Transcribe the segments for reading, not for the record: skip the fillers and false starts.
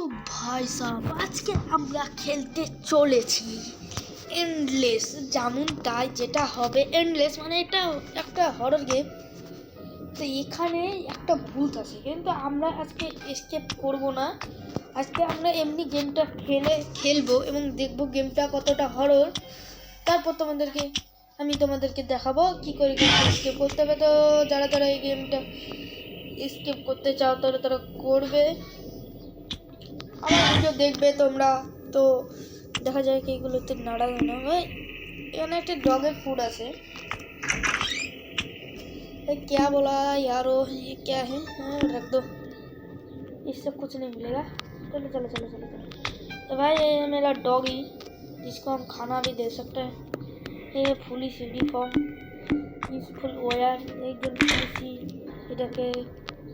তো ভাই সাহেব আজকে আমরা খেলতে চলেছি এন্ডলেস। যেমন তাই যেটা হবে এন্ডলেস মানে এটা একটা হরর গেম। তো এখানে একটা ভূত আছে, কিন্তু আমরা আজকে এসকেপ করব না। আজকে আমরা এমনি গেমটা খেলবো এবং দেখবো গেমটা কতটা হরর। তারপর আমি তোমাদেরকে দেখাবো কি করে গেমটা এসকেপ করতে হবে। তো যারা যারা এই গেমটা এসকেপ করতে চাও তারা করবে, আমার ভিডিও দেখবে তোমরা। তো দেখা যায় কি এগুলোতে নাড়ানো হয়। এখানে একটা डॉग फूड আছে। क्या बोला यारो, ये क्या है? हाँ, रख दो, इससे कुछ नहीं मिलेगा। चलो चलो चलो चलो चलो। तो भाई ये मेरा डॉगी, जिसको हम खाना भी दे सकते हैं। ये फुली सीडी फॉर्म ইউজফুল ওয়ার একদম বেশি এটাকে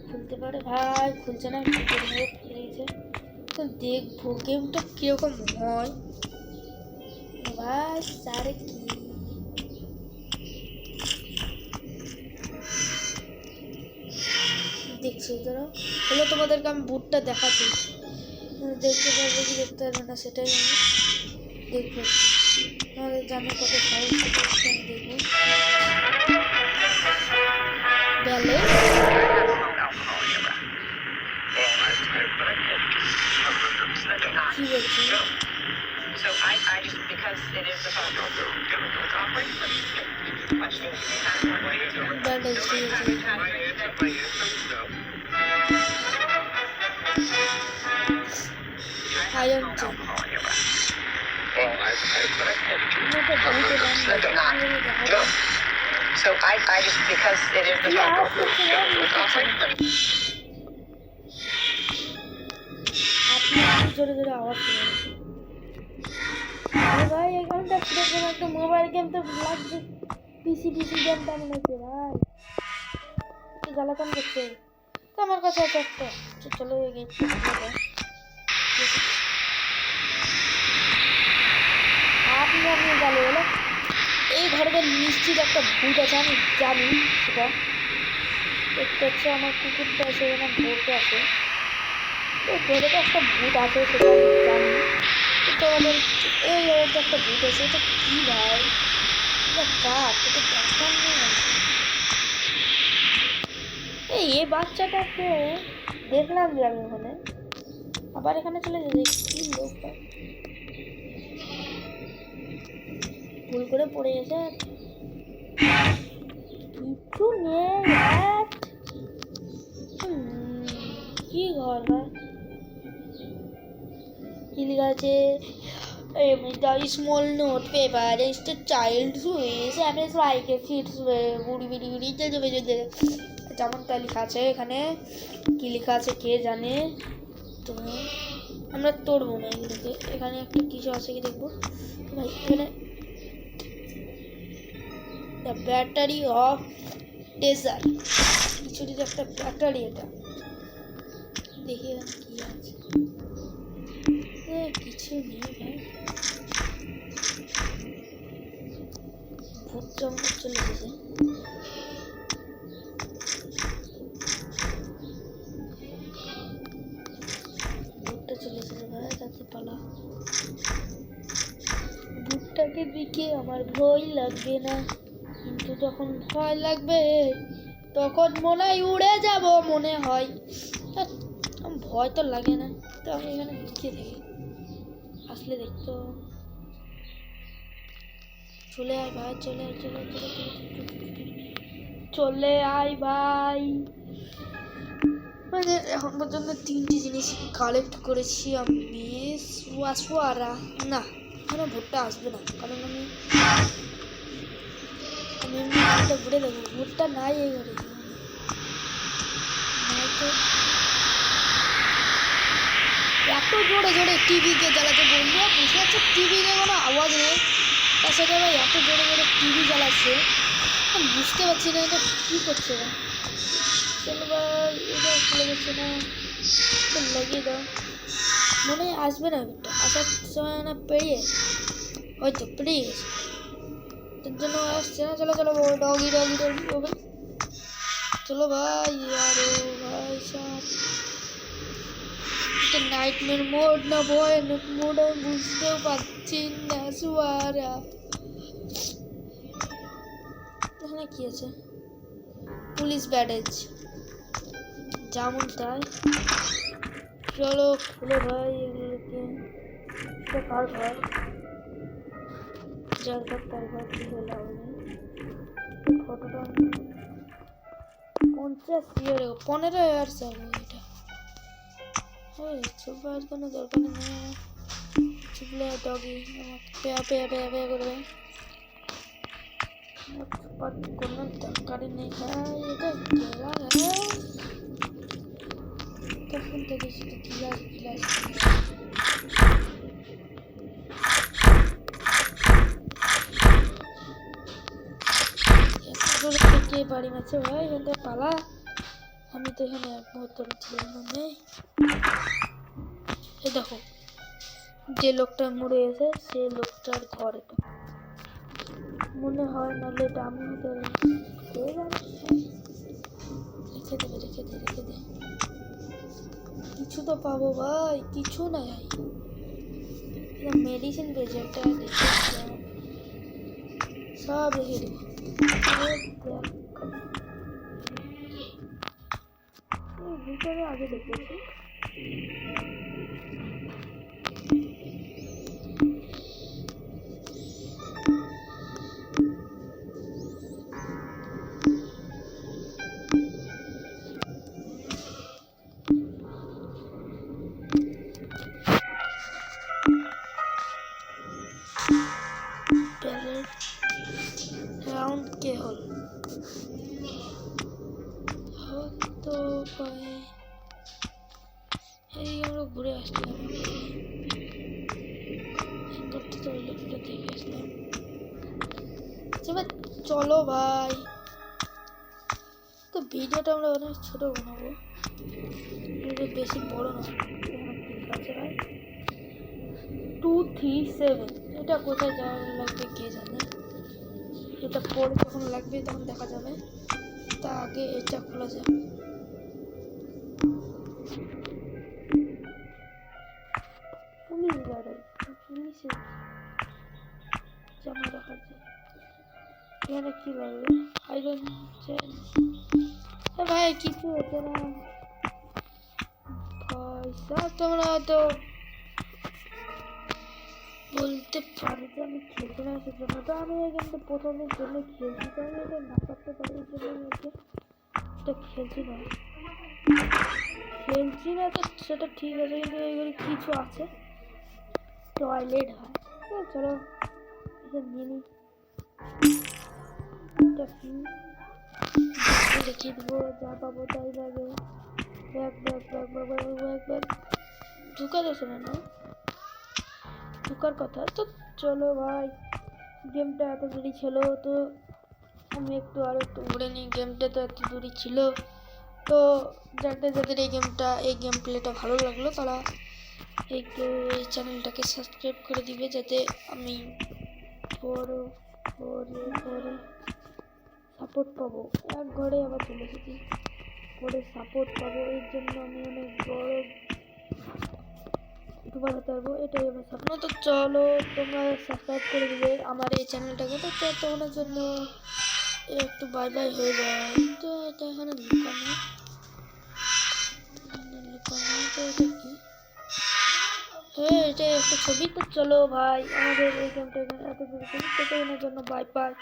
খুলতে পারে। ভাই খুলছে না, খুলে গেছে। তো দেখবো গেমটা কিরকম হয়। ভাই সারে কি দেখছি ধরো হলো, তোমাদেরকে আমি বুটটা দেখাচ্ছি। দেখতে পারবে কি দেখতে পারবে না সেটাই আমি দেখবো। আমাদের জানে কত সাহস আমি দেখবো। ব্যালেন্স কি বলছি? So I just because it is the phone. So I just because it is the জোরে জোরে আওয়াজ শুনে ভাই এখানটা কিরকম একটা মোবাইল গেম তো লাগছে। পিসি গেমটা মনে হচ্ছে ভাই একটু জ্বালাতন করছে। তো আমার কাছে আছে একটা, চলো গেম আপনি জানো বলো এই ঘরে নিশ্চিত একটা ভূত আছে, আমি জানি সেটা। দেখতে হচ্ছে আমার কুকুরটা আছে, আমার বউটা আছে। এই ঘরে একটা ভূত আছে সেটা আমি জানি। কিন্তু আমাদের এই একটা ভূত আছে, এটা কি ভাই? এটা কাক, এটা দেখার নেই। এই বাচ্চাটাকে দেখলাম যে আমি ওখানে, আবার এখানে চলে যাবে কি লোকটা ভুল করে পড়ে গেছে। কিছু নেই কি ঘর ভাই? কি লেখা আছে? The small note paper is the child's wish and it's like a fits বুড়ি যেমনটা লেখা আছে এখানে। কি লেখা আছে কে জানে। তো আমরা তড়বো না এগুলোকে। এখানে একটা কিছু আছে কি দেখবো ভাই। এখানে দ্য ব্যাটারি অফ ডেজার্ট, কিছু একটা ব্যাটারি। এটা দেখি কি আছে। কিছু নেই ভাই, ভূত জঙ্গল চলে গেছে। ভূতটা চলে গেছে ভাই, তাতে পালা। ভূতটাকে দিকে আমার ভয় লাগবে না, কিন্তু যখন ভয় লাগবে তখন মনে হয় উড়ে যাব মনে হয়। ভয় তো লাগে না, তো আমি এখানে দিকে থাকি। আসলে দেখতো চলে আয় ভাই, চলে আয় চলে আয় ভাই। মানে এখন পর্যন্ত 3টি জিনিস কালেক্ট করেছি আমি। সোয়ারা না, এখানে ভুট্টা আসবে না, কারণ আমি এমনি ঘুরে দেবো। ভুট্টা নাই এই ঘরে, এত জোরে জোরে টিভিকে জ্বালাতে বন্ধুরা বুঝতে পারছে। টিভিতে কোনো আওয়াজ নেই, তার সাথে আবার এত জোরে জোরে টিভি জ্বালাচ্ছে। বুঝতে পারছি না এটা কী করছে না। চলো ভাই, এটা খুলে গেছে না, লাগিয়ে দাও। মনে হয় আসবে না, আসার সময় না পেরিয়ে হয়তো পেরিয়ে গেছে, তার জন্য আসছে না। চলো চলো ডগি হবে। চলো ভাই, আরে ভাই সাহেব এটা নাইটমেয়ার মোড না ভয়ানক মোড আমি বুঝতেও পারছি না সুয়ারা। এখানে কি আছে? পুলিশ ব্যাডেজ, যেমন তাই। চলো খুলে ভাই এগুলোকে। এটা কার ঘর? যার ঘর তার ঘর খুলে লাভ নেই। ফটোটা 50 ইয়ার 15 ইয়ার হবে এটা। চুপ আর কোনো দরকার নেই। চুপলে ডগি আমাকে পেয়া পেয়া পেয়া পেয়া করবে। কোনো দরকারই নেই ভাই, এটা খেলা তখন থেকে শুধু গিলাস গিলাস। কে বাড়ি মারছে ভাই? এখান থেকে পালা, আমি তো এখানে এক মুহূর্ত নেই। এই দেখো যে লোকটা মরে গেছে সে লোকটার ঘর এটা মনে হয়, নাহলে এটা আমি হতে রেখে দেবে। রেখে দে, কিছু তো পাবো ভাই, কিছু নাই। মেডিসিন পেয়েছে একটা, সব রেখে দেবো। ভিতরে আগে দেখেছি রাউন্ড কে হল তো এই আমরা ঘুরে আসলাম করতে তো লোকটা দেখে আসলাম। চলো ভাই, তো ভিডিওটা আমরা অনেক ছোট বানাবো, বেশি বড় না। আছে ভাই 237, এটা কোথায় যাওয়া লাগবে কে জানে। এটা পরে যখন লাগবে তখন দেখা যাবে, তা আগে এটা খোলা যায়। পুলিশের জামা রাখা যায়। এখানে কি লাগবে? Iron chain. ভাই কিছু হচ্ছে না পয়সা। তোমরা তো বলতে পারি যে আমি খেলতে না আসার জন্য, তো আমি কিন্তু প্রথমের জন্য খেলছি, তো আমি এটা না করতে পারি এই জন্য এটা খেলছি না তো সেটা ঠিক আছে, কিন্তু এইগুলি কিছু আছে টয়লেট হয়। চলো এটা নিয়ে নিই। এটা কি দেখিয়ে দেবো, যা পাবো তাই লাগে। একবার ঢুকা যাচ্ছে না ঢুকার কথা। তো চলো ভাই, গেমটা এত দূরই ছিল, তো আমি আরো একটু ঘুরে নিই। গেমটা তো এত দূরই ছিল, তো যাদের এই গেম প্লেটা ভালো লাগলো তারা এই চ্যানেলটাকে সাবস্ক্রাইব করে দিবে, যাতে আমি পরে সাপোর্ট পাবো। এক ঘরে আবার চলে এসেছি, পরে সাপোর্ট পাবো, এর জন্য আমি অনেক বড় ইউটিউবার হতে পারবো, এটাই আমার স্বপ্ন। তো চলো তোমরা সাবস্ক্রাইব করে দিবে আমার এই চ্যানেলটাকে। তো তোমাদের জন্য একটু বাই বাই হয়ে যায়। তো এটা এখানে লুকানো, তো এটা কি? এটা একটা ছবি। তো চলো ভাই, আমাদের এই গেমটা এত দূর, ততক্ষণের জন্য বাই বাই।